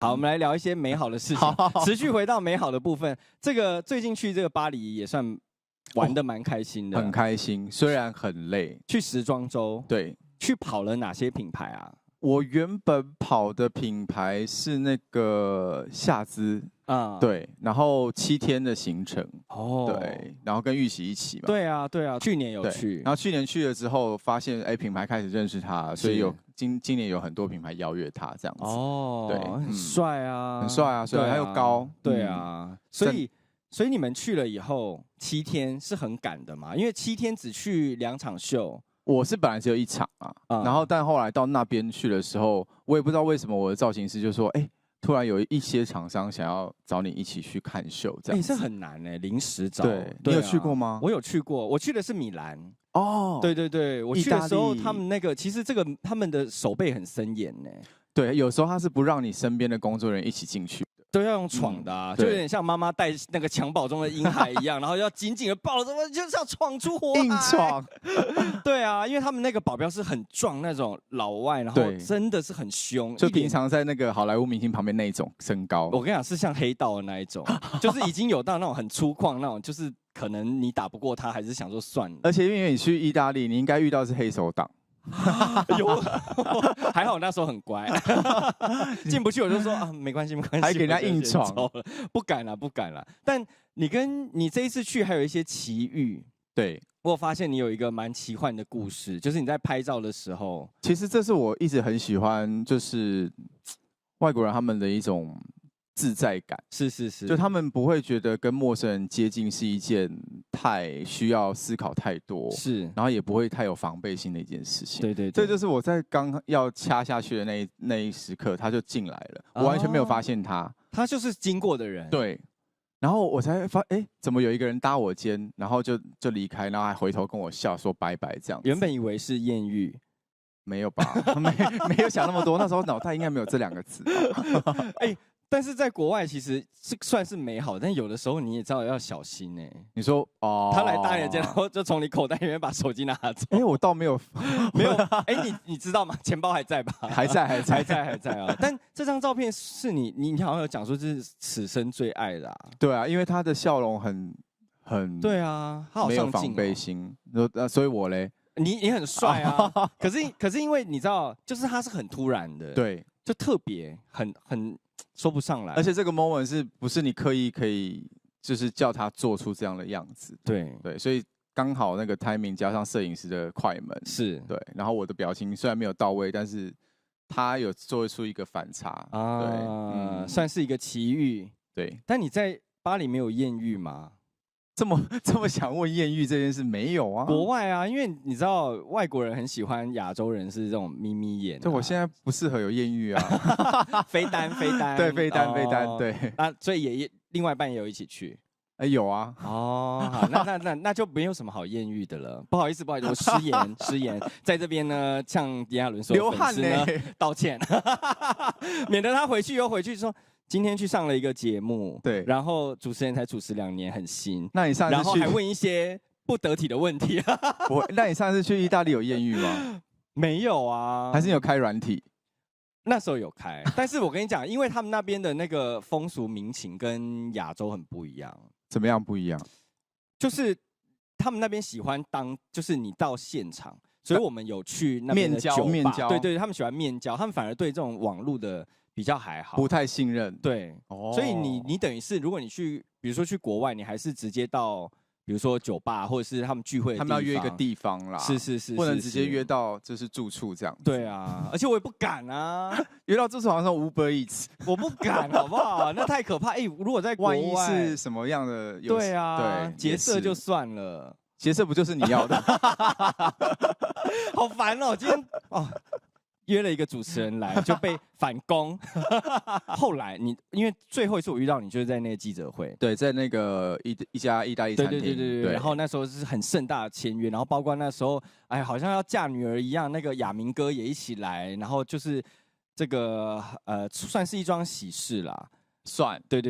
好，我们来聊一些美好的事情，持续回到美好的部分。这个最近去这个巴黎也算玩得蛮开心的，很开心，虽然很累。去时装周，对，去跑了哪些品牌啊？我原本跑的品牌是那个夏姿。对，然后7天的行程，对，然后跟玉玺一起嘛。对啊，对啊，去年有去，然后去年去了之后，发现品牌开始认识他，所以今年有很多品牌邀约他这样子。对，很帅啊，很帅啊，还有高。对啊，所以你们去了以后7天是很赶的嘛？因为7天只去2场秀。我是本来只有1场啊，然后但后来到那边去的时候，我也不知道为什么我的造型师就说，突然有一些厂商想要找你一起去看秀，这样子。这很难临时找。对，你有去过吗？我有去过，我去的是米兰。对，我去意大利的时候，他们那个其实他们的手背很森严呢。对，有时候他是不让你身边的工作人员一起进去。都要用闯的啊，就有点像妈妈带那个襁褓中的婴孩一样，然后要紧紧的抱着，就是要闯出火海。硬闯。对啊，因为他们那个保镖是很壮那种老外，然后真的是很凶，就平常在那个好莱坞明星旁边那一种身高。我跟你讲，是像黑道的那一种，就是已经有到那种很粗犷那种，就是可能你打不过他，还是想说算了。而且因为你去意大利，你应该遇到是黑手党。有，还好那时候很乖，进不去我就说啊，没关系，还给人家硬闯，不敢了。但你这一次去还有一些奇遇，对，我有发现你有一个蛮奇幻的故事，就是你在拍照的时候，其实这是我一直很喜欢，就是外国人他们的一种自在感。是，就他们不会觉得跟陌生人接近是一件太需要思考太多，是，然后也不会太有防备心的一件事情。对，这就是我在刚要掐下去的那一时刻，他就进来了，我完全没有发现他，他就是经过的人。对，然后我才怎么有一个人搭我肩，然后就离开，然后还回头跟我笑说拜拜这样子。原本以为是艳遇，没有吧？没有想那么多，那时候脑袋应该没有这2个字。但是在国外其实算是美好，但有的时候你也知道要小心呢。你说他来搭你的肩，然后就从你口袋里面把手机拿走。我倒没有，没有。你知道吗？钱包还在吧？还在啊。但这张照片是你好像有讲说这是此生最爱的啊。对啊，因为他的笑容很对啊，他好上进，没有防备心。所以我嘞，你很帅啊。可是因为你知道，就是他是很突然的，对，就特别很说不上来。而且这个 moment 是不是你刻意可以就是叫他做出这样的样子？对，所以刚好那个 timing 加上摄影师的快门，是对。然后我的表情虽然没有到位，但是他有做出一个反差啊，算是一个奇遇。对，但你在巴黎没有艳遇吗？这么想问艳遇这件事没有啊？国外啊，因为你知道外国人很喜欢亚洲人是这种眯眯眼。对，我现在不适合有艳遇啊。飞单。对，飞单。对。所以也另外一半也有一起去。有啊。好，那就没有什么好艳遇的了。不好意思，我失言，在这边呢，向炎亚纶说流汗呢，道歉，免得他回去说。今天去上了一个节目，对，然后主持人才主持2年，很新。那你上次然后还问一些不得体的问题。那你上次去意大利有艳遇吗？没有啊，还是你有开软体？那时候有开，但是我跟你讲，因为他们那边的那个风俗民情跟亚洲很不一样。怎么样不一样？就是他们那边喜欢就是你到现场，所以我们有去那边的酒吧，面交，对，他们喜欢面交，他们反而对这种网络的比较还好，不太信任。对，所以你等于是，如果你去，比如说去国外，你还是直接到，比如说酒吧或者是他们聚会的地方，他们要约一个地方啦，是，不能直接约到就是住处这样。对啊，而且我也不敢啊，约到住处好像 Uber Eats， 我不敢，好不好？那太可怕。如果在国外，万一是什么样的？对啊，劫色就算了，劫色不就是你要的？好烦哦，今天约了一个主持人来，就被反攻。后来因为最后一次我遇到你，就是在那个记者会，对，在那个一家意大利餐厅，对。然后那时候是很盛大的签约，然后包括那时候，好像要嫁女儿一样，那个亚明哥也一起来，然后就是这个算是一桩喜事啦，算，对。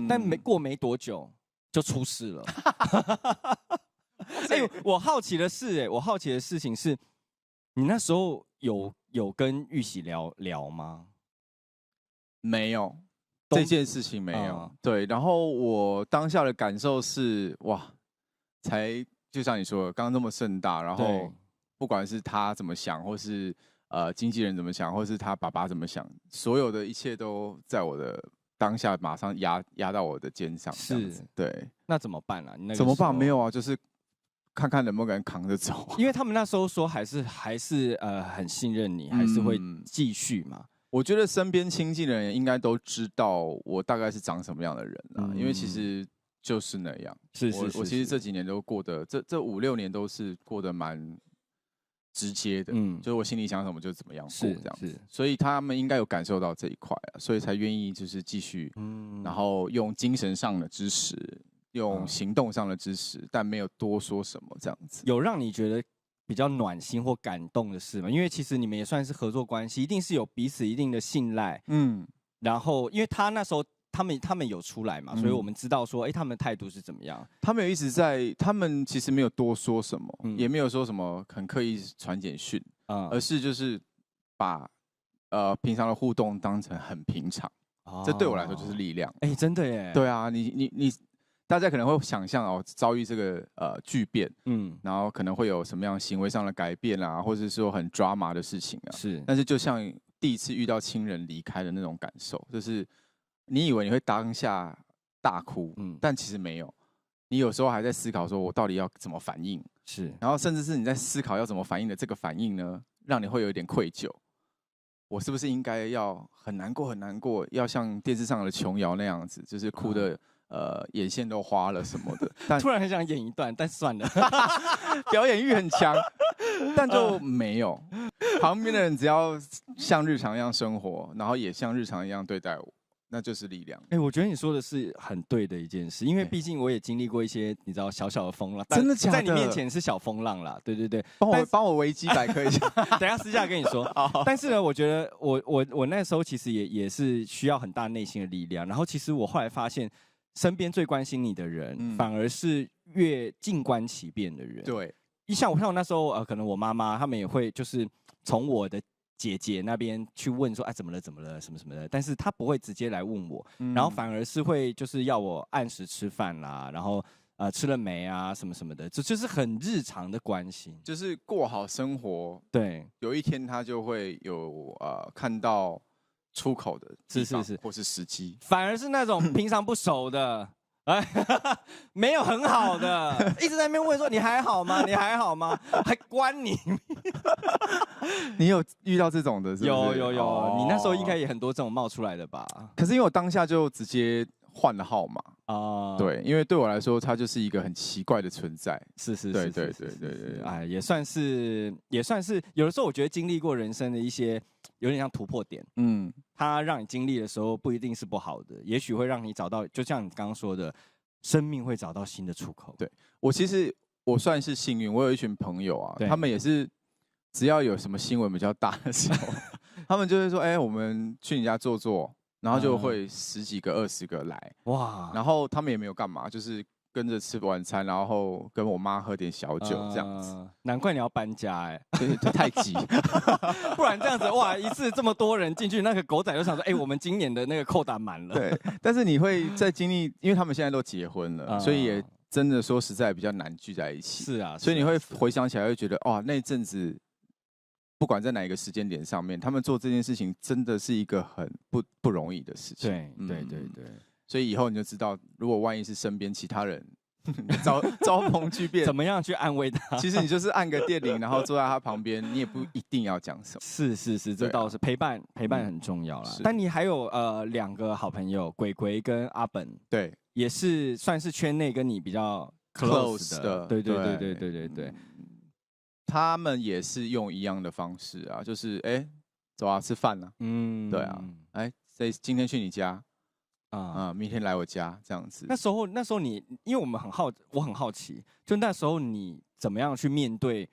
但没多久就出事了。我好奇的事情是，你那时候有跟玉玺聊吗？没有这件事情没有。对，然后我当下的感受是，哇，才就像你说的，刚刚那么盛大，然后不管是他怎么想，或是经纪人怎么想，或是他爸爸怎么想，所有的一切都在我的当下马上压到我的肩上。是，对。那怎么办啊？你那个怎么办？没有啊，就是看看能不能扛着走。因为他们那时候说还是很信任你，还是会继续嘛。我觉得身边亲近的人应该都知道我大概是长什么样的人啊，因为其实就是那样。我其实这几年都过得，这5、6年都是过得蛮直接的，就是我心里想什么就怎么样过这样子。所以他们应该有感受到这一块啊，所以才愿意就是继续，然后用精神上的支持，用行动上的支持，但没有多说什么这样子。有让你觉得比较暖心或感动的事吗？因为其实你们也算是合作关系，一定是有彼此一定的信赖。然后因为他那时候他们有出来嘛，所以我们知道说，他们的态度是怎么样。他们有一直在，他们其实没有多说什么，也没有说什么很刻意传简讯，而是就是把平常的互动当成很平常。这对我来说就是力量。真的耶。对啊，你。大家可能会想象哦，遭遇这个巨变，然后可能会有什么样行为上的改变啊，或者是说很 drama 的事情啊。但是就像第一次遇到亲人离开的那种感受，就是你以为你会当下大哭，但其实没有。你有时候还在思考说，我到底要怎么反应？然后甚至是你在思考要怎么反应的这个反应呢，让你会有一点愧疚。我是不是应该要很难过很难过，要像电视上的琼瑶那样子，就是哭的。眼线都花了什么的，但突然很想演一段，但算了，表演欲很强，但就没有。旁边的人只要像日常一样生活，然后也像日常一样对待我，那就是力量。我觉得你说的是很对的一件事，因为毕竟我也经历过一些你知道小小的风浪，真的假的？在你面前是小风浪啦，对对对，帮我维基百科一下，等一下私下跟你说。但是呢，我觉得我那时候其实也是需要很大内心的力量，然后其实我后来发现。身边最关心你的人，反而是越静观其变的人。对，像我那时候，可能我妈妈他们也会就是从我的姐姐那边去问说，怎么了，怎么了，什么什么的，但是她不会直接来问我，然后反而是会就是要我按时吃饭啦，然后吃了没啊，什么什么的，这就是很日常的关心，就是过好生活。对，有一天他就会有看到。出口的是，或是时机，反而是那种平常不熟的，没有很好的，一直在那边问说你还好吗？你还好吗？还关你？你有遇到这种的？有，你那时候应该也很多这种冒出来的吧？可是因为我当下就直接换了号码啊，对，因为对我来说，它就是一个很奇怪的存在。是，对，也算是，有的时候我觉得经历过人生的一些有点像突破点，它让你经历的时候不一定是不好的，也许会让你找到，就像你刚刚说的，生命会找到新的出口。对，其实我算是幸运，我有一群朋友啊，他们也是只要有什么新闻比较大的时候，他们就会说，我们去你家坐坐。然后就会10几个、20个来，哇！然后他们也没有干嘛，就是跟着吃晚餐，然后跟我妈喝点小酒这样子。难怪你要搬家对，太急，不然这样子哇，一次这么多人进去，那个狗仔就想说，我们今年的那个扣打满了。对，但是你会在经历，因为他们现在都结婚了，所以也真的说实在比较难聚在一起。是啊，所以你会回想起来，会觉得哇，那阵子。不管在哪一个时间点上面，他们做这件事情真的是一个很不容易的事情。对，所以以后你就知道，如果万一是身边其他人遭逢巨变，怎么样去安慰他？其实你就是按个电铃，然后坐在他旁边，你也不一定要讲什么。是，这倒是陪伴很重要啦。但你还有2个好朋友，鬼鬼跟阿本，对，也是算是圈内跟你比较 close 的。对。他们也是用一样的方式啊，就是走啊，吃饭啊，对啊，今天去你家明天来我家这样子。那时候你，因为我很好奇，就那时候你怎么样去面对，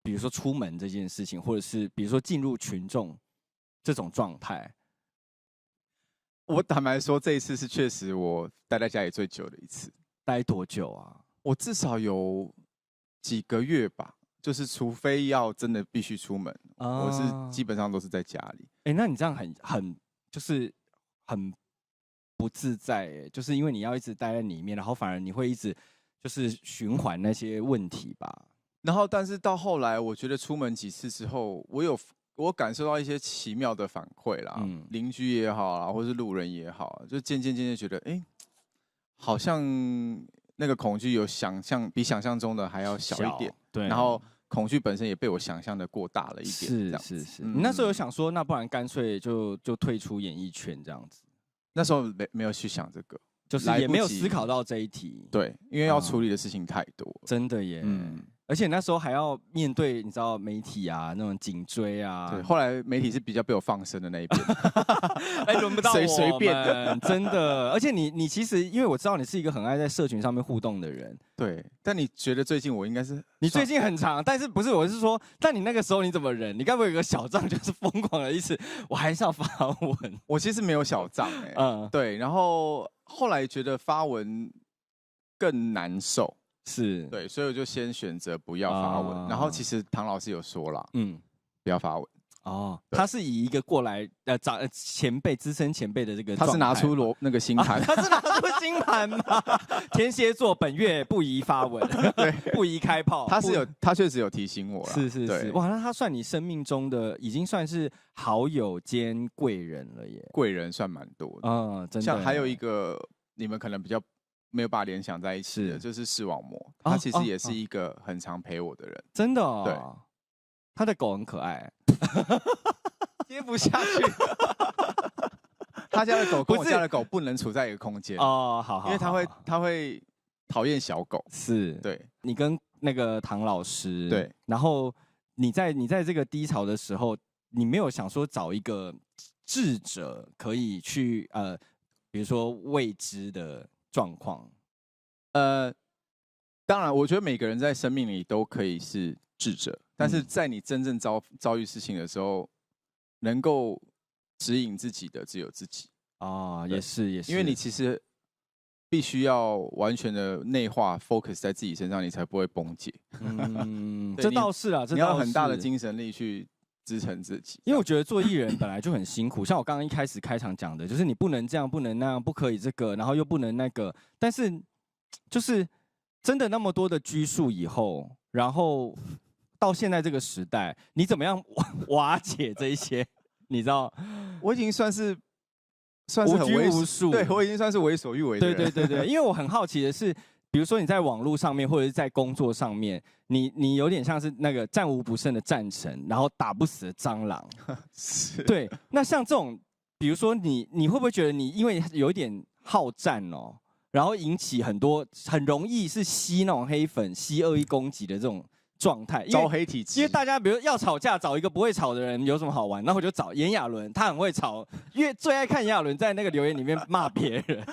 比如说出门这件事情，或者是比如说进入群众这种状态。我坦白说，这一次是确实我待在家里最久的一次。待多久啊？我至少有几个月吧。就是除非要真的必须出门，我是基本上都是在家里。那你这样很就是很不自在，就是因为你要一直待在里面，然后反而你会一直就是循环那些问题吧。然后，但是到后来，我觉得出门几次之后，我感受到一些奇妙的反馈啦，邻居也好啦，或是路人也好，就渐渐觉得，好像那个恐惧有比想象中的还要小一点，对，然后恐惧本身也被我想象的过大了一点，是，你那时候有想说，那不然干脆就退出演艺圈这样子？那时候没有去想这个，就是也没有思考到这一题，对，因为要处理的事情太多，真的耶。而且那时候还要面对你知道媒体啊那种颈椎啊，对，后来媒体是比较被我放生的那一边，轮不到我随便的，真的。而且你其实因为我知道你是一个很爱在社群上面互动的人，对。但你觉得最近我应该是你最近很长，但是不是我是说，但你那个时候你怎么忍？你该不会有个小账就是疯狂的意思？我还是要发文。我其实没有小账对。然后后来觉得发文更难受。是对，所以我就先选择不要发文。然后其实唐老师有说了，不要发文。哦，他是以一个过来前辈、资深前辈的这个，他是拿出那个星盘，他是拿出星盘吗？天蝎座本月不宜发文，对，不宜开炮。他确实有提醒我了，是，哇，那他算你生命中的已经算是好友兼贵人了耶，贵人算蛮多的，真的。像还有一个你们可能比较没有把它联想在一起的，就是视网膜，他其实也是一个很常陪我的人，真的哦。对，他的狗很可爱，接不下去。他家的狗跟我家的狗不能处在一个空间哦，好，因为他会讨厌小狗。是，对，你跟那个唐老师，对，然后你在这个低潮的时候，你没有想说找一个智者可以去比如说未知的状况，当然，我觉得每个人在生命里都可以是智者，但是在你真正遭遇事情的时候，能够指引自己的只有自己啊，也是，因为你其实必须要完全的内化 focus 在自己身上，你才不会崩解。这倒是啊，你要有很大的精神力去支撑自己，因为我觉得做艺人本来就很辛苦，像我刚刚一开始开场讲的，就是你不能这样，不能那样，不可以这个，然后又不能那个，但是就是真的那么多的拘束以后，然后到现在这个时代，你怎么样瓦解这一些？你知道，我已经算是无拘无束，对，我已经算是为所欲为的人。对，因为我很好奇的是，比如说你在网络上面或者是在工作上面，你有点像是那个战无不胜的战神，然后打不死的蟑螂。对，那像这种，比如说你会不会觉得你因为有一点好战哦，然后引起很容易是吸那种黑粉、吸恶意攻击的这种状态，招黑体质。因为大家比如要吵架，找一个不会吵的人有什么好玩？那我就找炎亚纶，他很会吵，因为最爱看炎亚纶在那个留言里面骂别人。